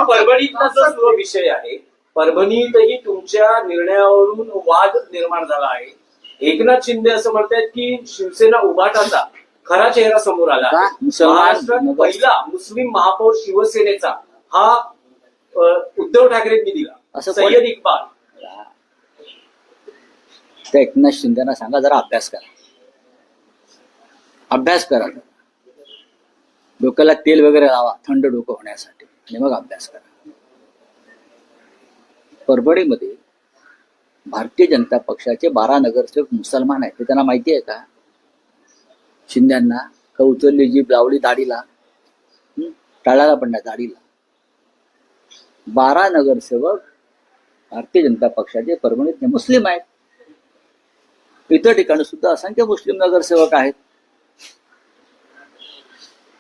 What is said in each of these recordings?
परभणीतला जो विषय आहे, परभणीतही तुमच्या निर्णयावरून वाद निर्माण झाला आहे. एकनाथ शिंदे असं म्हणतात की शिवसेना उभाटाचा खरा चेहरा समोर आला आहे. महाराष्ट्रात पहिला मुस्लिम महापौर शिवसेनेचा हा उद्धव ठाकरेंनी दिला, असं सय्यद इक्बाल. त्या एकनाथ शिंदेना सांगा जरा अभ्यास करा, अभ्यास करा. डोक्याला तेल वगैरे लावा थंड डोकं होण्यासाठी आणि मग अभ्यास करा. परभणीमध्ये भारतीय जनता पक्षाचे 12 नगरसेवक मुसलमान आहेत, हे त्यांना माहिती आहे का? शिंद्यांना का उचलली जीभ लावली दाढीला, टाळाला पण नाही दाढीला. 12 नगरसेवक भारतीय जनता पक्षाचे परभणीत मुस्लिम आहेत. इतर ठिकाणी सुद्धा असंख्य मुस्लिम नगरसेवक आहेत.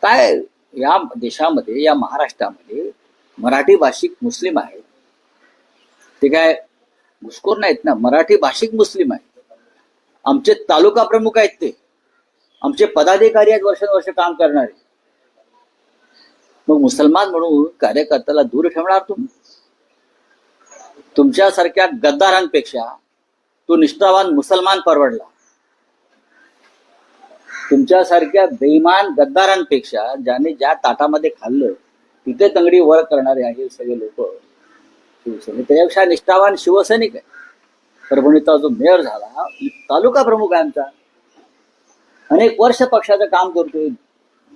काय या देशामध्ये, या महाराष्ट्रामध्ये मराठी भाषिक मुस्लिम आहेत, ते काय घुसखोर नाहीत ना, मराठी भाषिक मुस्लिम आहेत. आमचे तालुका प्रमुख आहेत, ते आमचे पदाधिकारी आहेत, वर्षानुवर्ष काम करणारे. मग मुसलमान म्हणून कार्यकर्त्याला दूर ठेवणार तुम्ही? तुमच्यासारख्या गद्दारांपेक्षा तो निष्ठावान मुसलमान परवडला. तुमच्यासारख्या बेईमान गद्दारांपेक्षा ज्याने ज्या ताटामध्ये खाल्लं तिथे तंगडी वर करणारे आहे सगळे लोक शिवसेने, त्याच्यापेक्षा निष्ठावान शिवसैनिक आहे. परभणीचा जो मेयर झाला, तालुका प्रमुख आहे आमचा, अनेक वर्ष पक्षाचं काम करतोय,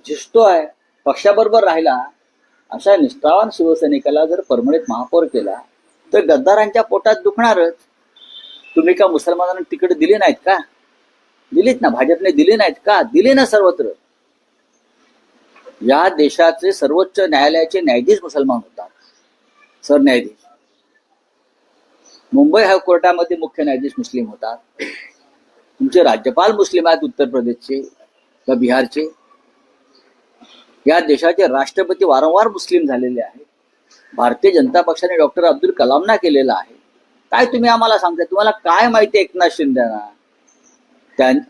झिजतो आहे, पक्षाबरोबर राहिला. अशा निष्ठावान शिवसैनिकाला जर परभणीत महापौर केला तर गद्दारांच्या पोटात दुखणारच. तुम्ही का मुसलमानांना तिकीट दिली नाहीत का? दिलीत ना, भाजपने दिली नाहीत का? दिली ना सर्वत्र. या देशाचे सर्वोच्च न्यायालयाचे न्यायाधीश मुसलमान होतात, सरन्यायाधीश. मुंबई हायकोर्टामध्ये मुख्य न्यायाधीश मुस्लिम होतात. तुमचे राज्यपाल मुस्लिम आहेत, उत्तर प्रदेशचे का बिहारचे. या देशाचे राष्ट्रपती वारंवार मुस्लिम झालेले आहेत. भारतीय जनता पक्षाने डॉक्टर अब्दुल कलामना केलेला आहे. काय तुम्ही आम्हाला सांगताय? तुम्हाला काय माहिती एकनाथ शिंदेना?